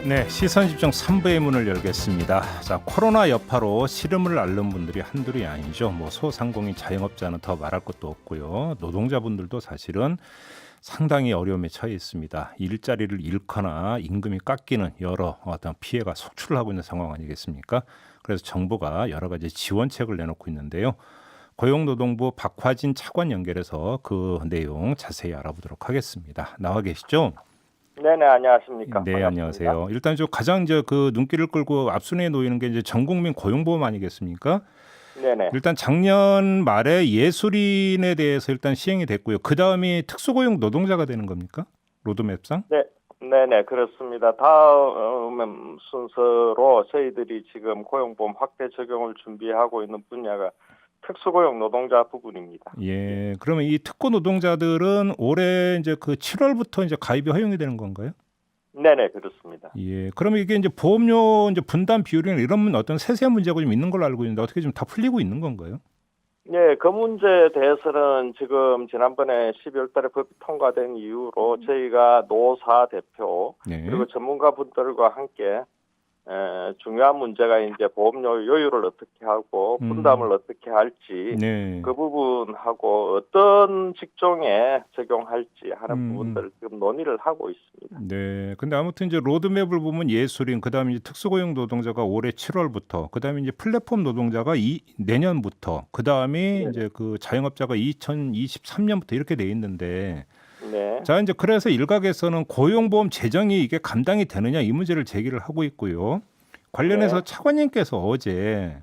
네, 시선집중 3부의 문을 열겠습니다. 자, 코로나 여파로 시름을 앓는 분들이 한둘이 아니죠. 소상공인 자영업자는 더 말할 것도 없고요. 노동자분들도 사실은 상당히 어려움에 처해 있습니다. 일자리를 잃거나 임금이 깎이는 여러 어떤 피해가 속출을 하고 있는 상황 아니겠습니까? 그래서 정부가 여러 가지 지원책을 내놓고 있는데요. 고용노동부 박화진 차관 연결해서 그 내용 자세히 알아보도록 하겠습니다. 나와 계시죠? 네네, 안녕하십니까. 네, 반갑습니다. 안녕하세요. 일단 가장 그 눈길을 끌고 앞순위에 놓이는 게 이제 전국민 고용보험 아니겠습니까? 네네. 일단 작년 말에 예술인에 대해서 일단 시행이 됐고요. 그 다음이 특수고용 노동자가 되는 겁니까? 로드맵상? 네, 네네, 그렇습니다. 다음 순서로 저희들이 지금 고용보험 확대 적용을 준비하고 있는 분야가 특수고용 노동자 부분입니다. 예. 그러면 이 특고 노동자들은 올해 이제 그 7월부터 이제 가입이 허용이 되는 건가요? 네네, 그렇습니다. 예. 그러면 이게 이제 보험료 이제 분담 비율이나 이런 어떤 세세한 문제가 좀 있는 걸로 알고 있는데 어떻게 좀 다 풀리고 있는 건가요? 네, 그 문제에 대해서는 지금 지난번에 12월 달에 법이 통과된 이후로 저희가 노사 대표 네. 그리고 전문가분들과 함께 중요한 문제가 이제 보험료 요율을 어떻게 하고 분담을 어떻게 할지 네. 그 부분하고 어떤 직종에 적용할지 하는 부분들을 지금 논의를 하고 있습니다. 네. 근데 아무튼 이제 로드맵을 보면 예술인, 그다음에 이제 특수고용 노동자가 올해 7월부터, 그다음에 이제 플랫폼 노동자가 내년부터, 그다음에 네. 이제 그 자영업자가 2023년부터 이렇게 돼 있는데, 네. 자 이제 그래서 일각에서는 고용보험 재정이 이게 감당이 되느냐 이 문제를 제기를 하고 있고요. 관련해서 네. 차관님께서 어제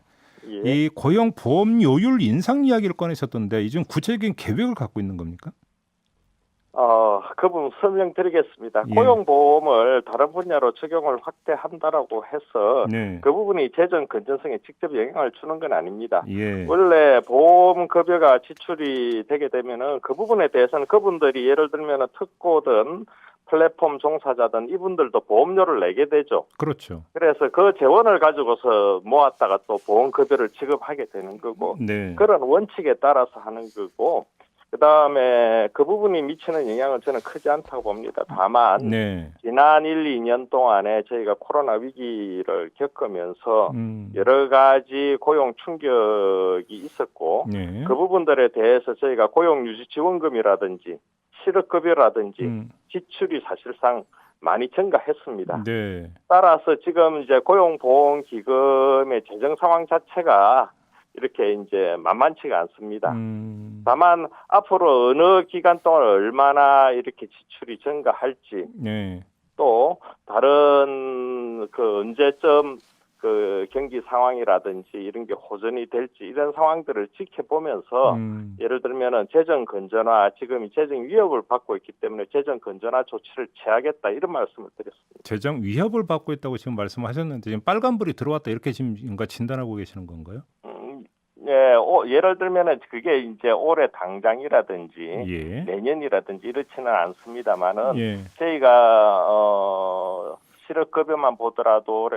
예. 이 고용보험료율 인상 이야기를 꺼내셨던데 이 좀 구체적인 계획을 갖고 있는 겁니까? 그 부분 설명드리겠습니다. 예. 고용보험을 다른 분야로 적용을 확대한다라고 해서 네. 그 부분이 재정 건전성에 직접 영향을 주는 건 아닙니다. 예. 원래 보험급여가 지출이 되게 되면은 그 부분에 대해서는 그분들이 예를 들면은 특고든 플랫폼 종사자든 이분들도 보험료를 내게 되죠. 그렇죠. 그래서 그 재원을 가지고서 모았다가 또 보험급여를 지급하게 되는 거고 네. 그런 원칙에 따라서 하는 거고 그다음에 그 부분이 미치는 영향은 저는 크지 않다고 봅니다. 다만 네. 지난 1, 2년 동안에 저희가 코로나 위기를 겪으면서 여러 가지 고용 충격이 있었고 네. 그 부분들에 대해서 저희가 고용유지지원금이라든지 실업급여라든지 지출이 사실상 많이 증가했습니다. 네. 따라서 지금 이제 고용보험기금의 재정 상황 자체가 이렇게 이제 만만치가 않습니다. 다만 앞으로 어느 기간 동안 얼마나 이렇게 지출이 증가할지 네. 또 다른 그 언제쯤 그 경기 상황이라든지 이런 게 호전이 될지 이런 상황들을 지켜보면서 예를 들면은 재정 건전화 지금 재정 위협을 받고 있기 때문에 재정 건전화 조치를 취하겠다 이런 말씀을 드렸습니다. 재정 위협을 받고 있다고 지금 말씀하셨는데 지금 빨간불이 들어왔다 이렇게 지금 뭔가 진단하고 계시는 건가요? 예, 예를 들면은 그게 이제 올해 당장이라든지 예. 내년이라든지 이렇지는 않습니다만은 예. 저희가 실업급여만 보더라도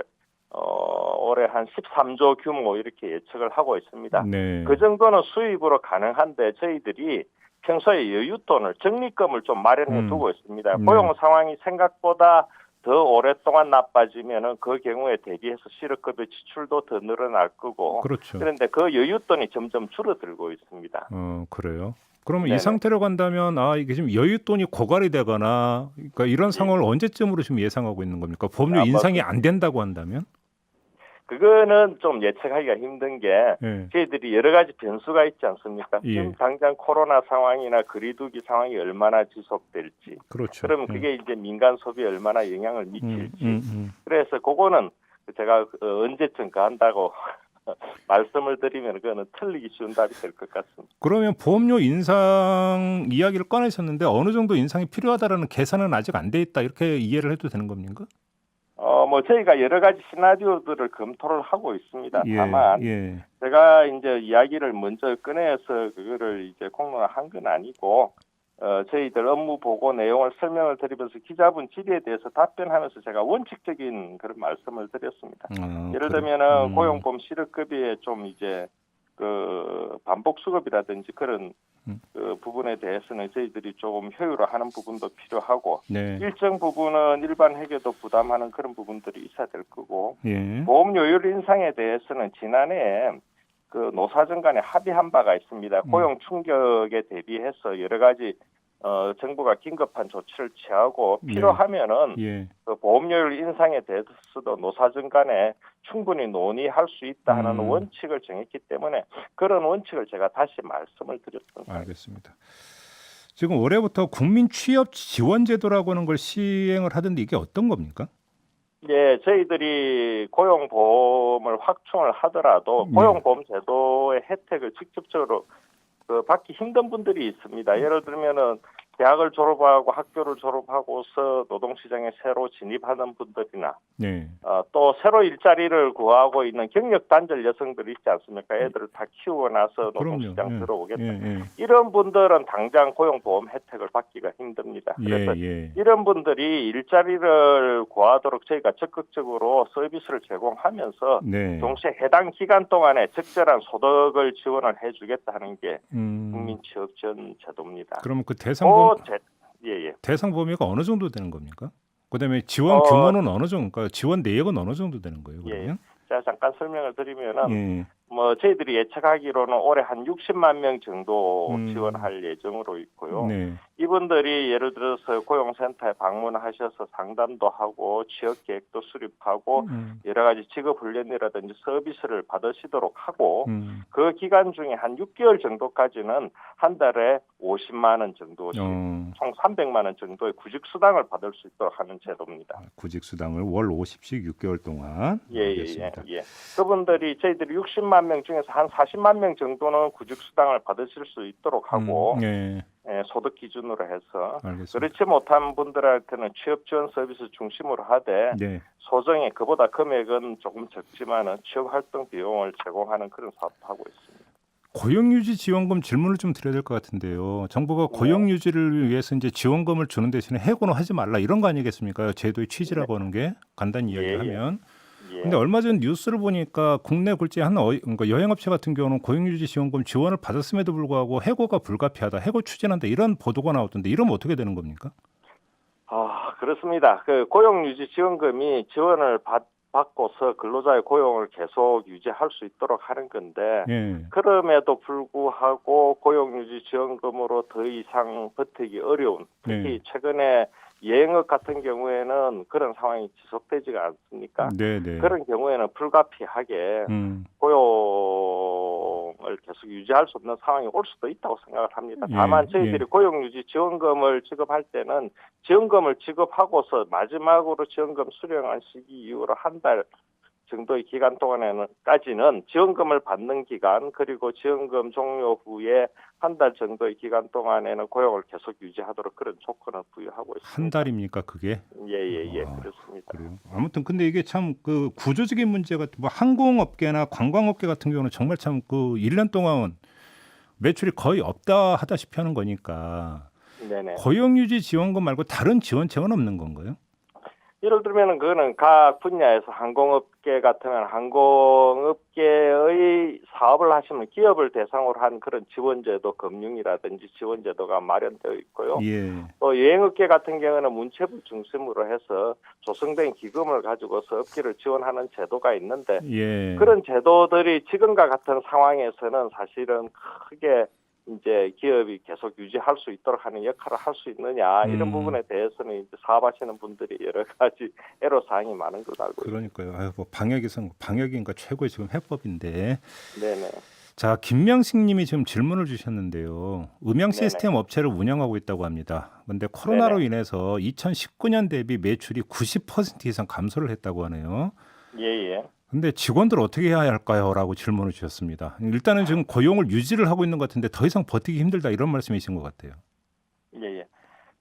올해 한 13조 규모 이렇게 예측을 하고 있습니다. 네. 그 정도는 수입으로 가능한데 저희들이 평소에 여윳돈을 적립금을 좀 마련해 두고 있습니다. 고용 상황이 생각보다 더 오랫동안 나빠지면은 그 경우에 대비해서 실업급여 지출도 더 늘어날 거고. 그렇죠. 그런데 그 여윳돈이 점점 줄어들고 있습니다. 그래요. 그러면 네네. 이 상태로 간다면 이게 지금 여윳돈이 고갈이 되거나 그러니까 이런 상황을 언제쯤으로 지금 예상하고 있는 겁니까? 보험료 인상이 안 된다고 한다면? 그거는 좀 예측하기가 힘든 게 저희들이 여러 가지 변수가 있지 않습니까? 지금 당장 코로나 상황이나 거리두기 상황이 얼마나 지속될지. 그렇죠. 그러면 그게 이제 민간 소비에 얼마나 영향을 미칠지. 그래서 그거는 제가 언제쯤 간다고 말씀을 드리면 그거는 틀리기 쉬운 답이 될 것 같습니다. 그러면 보험료 인상 이야기를 꺼내셨는데 어느 정도 인상이 필요하다라는 계산은 아직 안 돼 있다 이렇게 이해를 해도 되는 겁니까? 저희가 여러 가지 시나리오들을 검토를 하고 있습니다. 다만 제가 이제 이야기를 먼저 꺼내서 그거를 이제 공론화한 건 아니고 저희들 업무 보고 내용을 설명을 드리면서 기자분 질의에 대해서 답변하면서 제가 원칙적인 그런 말씀을 드렸습니다. 예를 들면은 고용보험 실업급여에 좀 이제 그 반복 수급이라든지 그런 그 부분에 대해서는 저희들이 조금 효율화하는 부분도 필요하고 네. 일정 부분은 일반 회계도 부담하는 그런 부분들이 있어야 될 거고 예. 보험료율 인상에 대해서는 지난해 그 노사정 간에 합의한 바가 있습니다. 고용 충격에 대비해서 여러 가지 정부가 긴급한 조치를 취하고 필요하면은 예. 그 보험료율 인상에 대해서도 노사정 간에 충분히 논의할 수 있다 하는 원칙을 정했기 때문에 그런 원칙을 제가 다시 말씀을 드렸습니다. 알겠습니다. 지금 올해부터 국민 취업 지원 제도라고 하는 걸 시행을 하던데 이게 어떤 겁니까? 예, 저희들이 고용보험을 확충을 하더라도 고용보험 제도의 혜택을 직접적으로 받기 힘든 분들이 있습니다. 예를 들면은 대학을 졸업하고 학교를 졸업하고서 노동시장에 새로 진입하는 분들이나 또 새로 일자리를 구하고 있는 경력 단절 여성들이 있지 않습니까? 애들을 다 키우고 나서 노동시장 들어오겠다. 이런 분들은 당장 고용보험 혜택을 받기가 힘듭니다. 그래서 이런 분들이 일자리를 구하도록 저희가 적극적으로 서비스를 제공하면서 동시에 해당 기간 동안에 적절한 소득을 지원을 해주겠다 하는 게 국민취업지원 제도입니다. 그러면 그 대상 범위가 어느 정도 되는 겁니까? 그다음에 지원 규모는 어느 정도, 그러니까 지원 내역은 어느 정도 되는 거예요? 그러면? 제가 잠깐 설명을 드리면은 저희들이 예측하기로는 올해 한 60만 명 정도 지원할 예정으로 있고요. 이분들이 예를 들어서 고용센터에 방문하셔서 상담도 하고 취업 계획도 수립하고 여러 가지 직업 훈련이라든지 서비스를 받으시도록 하고 그 기간 중에 한 6개월 정도까지는 한 달에 50만 원 정도씩 총 300만 원 정도의 구직 수당을 받을 수 있도록 하는 제도입니다. 구직 수당을 월 50씩 6개월 동안. 예. 그분들이 저희들이 60만 명 중에서 한 40만 명 정도는 구직 수당을 받으실 수 있도록 하고 소득 기준으로 해서 그렇지 못한 분들한테는 취업 지원 서비스 중심으로 하되 소정의 그보다 금액은 조금 적지만은 취업 활동 비용을 제공하는 그런 사업도 하고 있습니다. 고용유지 지원금 질문을 좀 드려야 될 것 같은데요. 정부가 고용유지를 위해서 이제 지원금을 주는 대신에 해고는 하지 말라 이런 거 아니겠습니까? 제도의 취지라고 하는 게 간단히 이야기하면. 근데 얼마 전 뉴스를 보니까 국내 굴지 한 그러니까 여행업체 같은 경우는 고용유지 지원금 지원을 받았음에도 불구하고 해고가 불가피하다, 해고 추진한다 이런 보도가 나오던데 이러면 어떻게 되는 겁니까? 그렇습니다. 그 고용유지 지원금이 지원을 받고서 근로자의 고용을 계속 유지할 수 있도록 하는 건데 그럼에도 불구하고 고용유지 지원금으로 더 이상 버티기 어려운 특히 최근에 여행업 같은 경우에는 그런 상황이 지속되지가 않습니까? 그런 경우에는 불가피하게 고용을 계속 유지할 수 없는 상황이 올 수도 있다고 생각을 합니다. 다만 저희들이 고용유지 지원금을 지급할 때는 지원금을 지급하고서 마지막으로 지원금 수령한 시기 이후로 한 달 정도의 기간 동안에는까지는 지원금을 받는 기간 그리고 지원금 종료 후에 한 달 정도의 기간 동안에는 고용을 계속 유지하도록 그런 조건을 부여하고 있습니다. 한 달입니까 그게? 그렇습니다. 그래요. 아무튼 근데 이게 참 그 구조적인 문제가 뭐 항공업계나 관광업계 같은 경우는 정말 참 그 1년 동안 매출이 거의 없다 하다시피 하는 거니까 고용유지 지원금 말고 다른 지원책은 없는 건가요? 예를 들면 그거는 각 분야에서 항공업계 같으면 항공업계의 사업을 하시면 기업을 대상으로 한 그런 지원제도 금융이라든지 지원제도가 마련되어 있고요. 또 여행업계 같은 경우는 문체부 중심으로 해서 조성된 기금을 가지고서 업계를 지원하는 제도가 있는데 그런 제도들이 지금과 같은 상황에서는 사실은 크게 이제 기업이 계속 유지할 수 있도록 하는 역할을 할 수 있느냐 이런 부분에 대해서는 이제 사업하시는 분들이 여러 가지 애로사항이 많은 걸로 알고 있습니다. 그러니까요. 방역인가 최고의 지금 해법인데. 자, 김명식님이 지금 질문을 주셨는데요. 음향 시스템 업체를 운영하고 있다고 합니다. 그런데 코로나로 인해서 2019년 대비 매출이 90% 이상 감소를 했다고 하네요. 근데 직원들 어떻게 해야 할까요? 라고 질문을 주셨습니다. 일단은 지금 고용을 유지를 하고 있는 것 같은데 더 이상 버티기 힘들다 이런 말씀이신 것 같아요.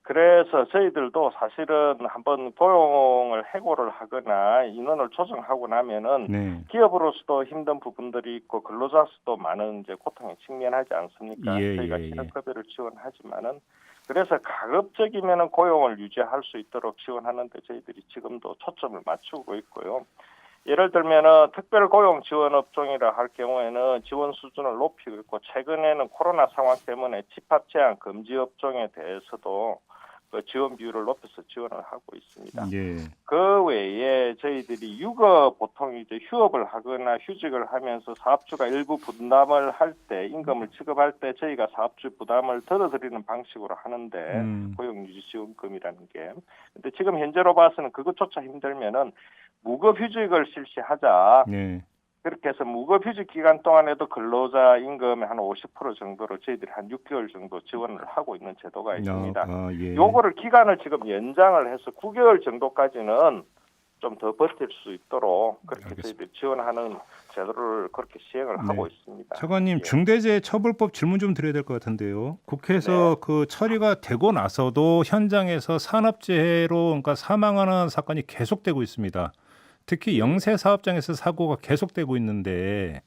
그래서 저희들도 사실은 한번 고용을 해고를 하거나 인원을 조정하고 나면은 기업으로서도 힘든 부분들이 있고 근로자로서도 많은 이제 고통에 직면하지 않습니까? 저희가 실업급여를 지원하지만은 그래서 가급적이면은 고용을 유지할 수 있도록 지원하는데 저희들이 지금도 초점을 맞추고 있고요. 예를 들면은 특별 고용 지원 업종이라 할 경우에는 지원 수준을 높이고 있고 최근에는 코로나 상황 때문에 집합 제한 금지 업종에 대해서도 그 지원 비율을 높여서 지원을 하고 있습니다. 예. 그 외에 저희들이 육아 보통 이제 휴업을 하거나 휴직을 하면서 사업주가 일부 부담을 할 때 임금을 지급할 때 저희가 사업주 부담을 덜어드리는 방식으로 하는데 고용유지지원금이라는 게. 근데 지금 현재로 봐서는 그것조차 힘들면은 무급휴직을 실시하자. 네. 그렇게 해서 무급휴직 기간 동안에도 근로자 임금의 한 50% 정도로 저희들이 한 6개월 정도 지원을 하고 있는 제도가 있습니다. 예. 요거를 기간을 지금 연장을 해서 9개월 정도까지는 좀 더 버틸 수 있도록 그렇게 알겠습니다. 저희들이 지원하는 제도를 그렇게 시행을 하고 있습니다. 차관님, 예. 중대재해처벌법 질문 좀 드려야 될 것 같은데요. 국회에서 그 처리가 되고 나서도 현장에서 산업재해로 그러니까 사망하는 사건이 계속되고 있습니다. 특히 영세 사업장에서 사고가 계속되고 있는데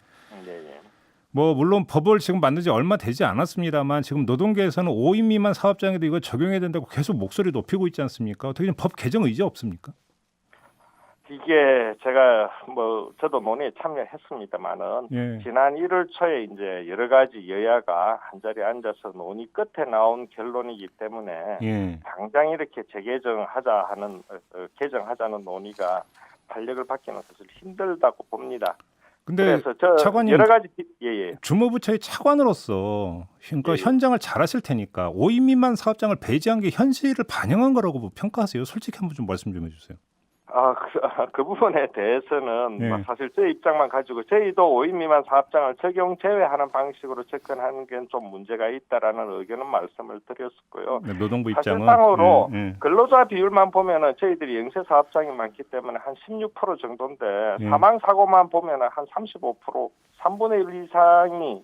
뭐 물론 법을 지금 만든 지 얼마 되지 않았습니다만 지금 노동계에서는 5인 미만 사업장에도 이거 적용해야 된다고 계속 목소리 높이고 있지 않습니까? 어떻게 좀 법 개정 의지 없습니까? 이게 제가 뭐 저도 논의에 참여했습니다만은 지난 1월 초에 이제 여러 가지 여야가 한 자리에 앉아서 논의 끝에 나온 결론이기 때문에 당장 이렇게 개정하자는 논의가 탄력을 받기는 사실 힘들다고 봅니다. 근데 그래서 저 차관님, 여러 가지 주무부처의 차관으로서 그러니까 현장을 잘 하실 테니까 5인 미만 사업장을 배제한 게 현실을 반영한 거라고 평가하세요. 솔직히 한번 좀 말씀 좀 해주세요. 그 부분에 대해서는 사실 제 입장만 가지고 저희도 5인 미만 사업장을 적용 제외하는 방식으로 접근하는 게 좀 문제가 있다라는 의견은 말씀을 드렸었고요. 노동부 입장은 사실상으로 근로자 비율만 보면은 저희들이 영세 사업장이 많기 때문에 한 16% 정도인데 사망 사고만 보면은 한 35% 3분의 1 이상이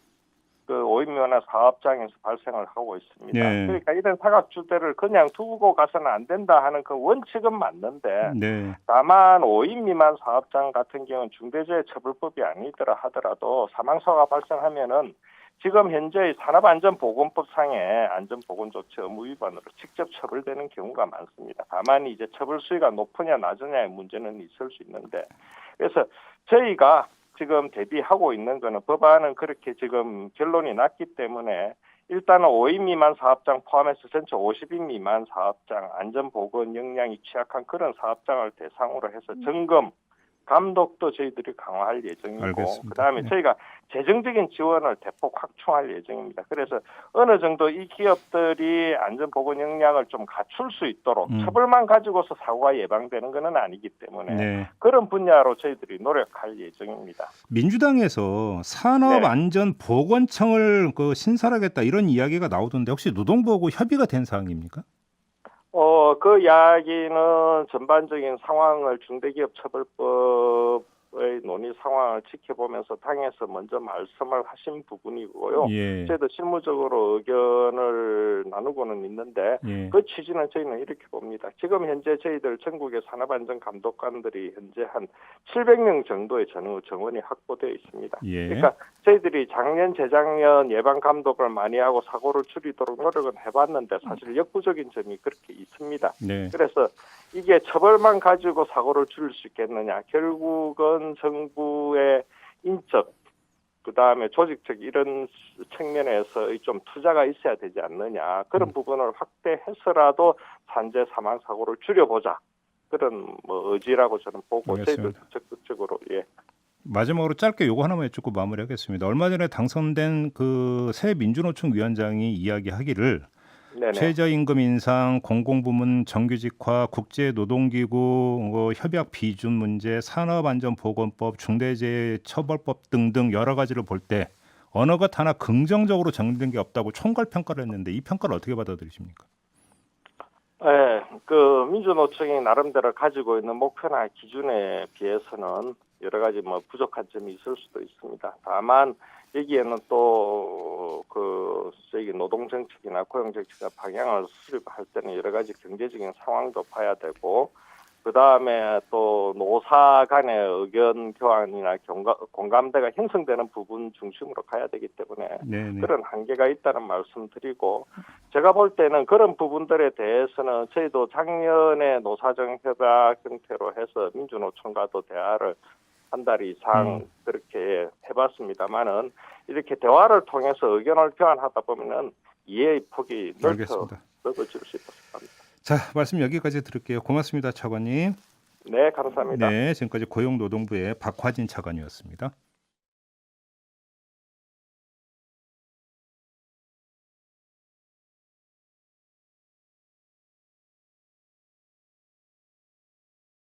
그 5인 미만 사업장에서 발생을 하고 있습니다. 그러니까 이런 사각지대를 그냥 두고 가서는 안 된다 하는 그 원칙은 맞는데 다만 5인 미만 사업장 같은 경우는 중대재해처벌법이 아니더라 하더라도 사망사고가 발생하면은 지금 현재의 산업안전보건법상의 안전보건조치 의무 위반으로 직접 처벌되는 경우가 많습니다. 다만 이제 처벌 수위가 높으냐 낮으냐의 문제는 있을 수 있는데 그래서 저희가 지금 대비하고 있는 거는 법안은 그렇게 지금 결론이 났기 때문에 일단은 5인 미만 사업장 포함해서 전체 50인 미만 사업장 안전보건 역량이 취약한 그런 사업장을 대상으로 해서 점검, 감독도 저희들이 강화할 예정이고 그다음에 저희가 재정적인 지원을 대폭 확충할 예정입니다. 그래서 어느 정도 이 기업들이 안전보건 역량을 좀 갖출 수 있도록 처벌만 가지고서 사고가 예방되는 것은 아니기 때문에 그런 분야로 저희들이 노력할 예정입니다. 민주당에서 산업안전보건청을 신설하겠다 이런 이야기가 나오던데 혹시 노동부하고 협의가 된 사항입니까? 그 이야기는 전반적인 상황을 중대기업처벌법의 논의 상황을 지켜보면서 당에서 먼저 말씀을 하신 부분이고요. 저희도 실무적으로 의견을 나누고는 있는데 그 취지는 저희는 이렇게 봅니다. 지금 현재 저희들 전국의 산업안전감독관들이 현재 한 700명 정도의 정원이 확보되어 있습니다. 그러니까 저희들이 작년, 재작년 예방감독을 많이 하고 사고를 줄이도록 노력은 해봤는데 사실 역부족인 점이 그렇게 있습니다. 그래서 이게 처벌만 가지고 사고를 줄일 수 있겠느냐. 결국은 정부의 인적, 그다음에 조직적 이런 측면에서 좀 투자가 있어야 되지 않느냐. 그런 부분을 확대해서라도 산재 사망 사고를 줄여보자. 그런 의지라고 저는 보고 저희도 적극적으로 마지막으로 짧게 요거 하나만 여쭙고 마무리하겠습니다. 얼마 전에 당선된 그 새 민주노총 위원장이 이야기하기를 최저임금 인상, 공공부문 정규직화, 국제노동기구 협약 비준 문제, 산업안전보건법, 중대재해처벌법 등등 여러 가지를 볼 때 어느 것 하나 긍정적으로 정리된 게 없다고 총괄 평가를 했는데 이 평가를 어떻게 받아들이십니까? 그 민주노총이 나름대로 가지고 있는 목표나 기준에 비해서는 여러 가지 부족한 점이 있을 수도 있습니다. 다만 여기에는 또 저희 노동정책이나 고용정책의 방향을 수립할 때는 여러 가지 경제적인 상황도 봐야 되고 그다음에 또 노사 간의 의견 교환이나 공감대가 형성되는 부분 중심으로 가야 되기 때문에 네네. 그런 한계가 있다는 말씀드리고, 제가 볼 때는 그런 부분들에 대해서는 저희도 작년에 노사정 협약 형태로 해서 민주노총과도 대화를 한 달 이상 그렇게 해봤습니다만은, 이렇게 대화를 통해서 의견을 교환하다 보면은 이해의 폭이 넓어질 수 있다고 생각합니다. 자, 말씀 여기까지 들을게요. 고맙습니다, 차관님. 네, 감사합니다. 네, 지금까지 고용노동부의 박화진 차관이었습니다.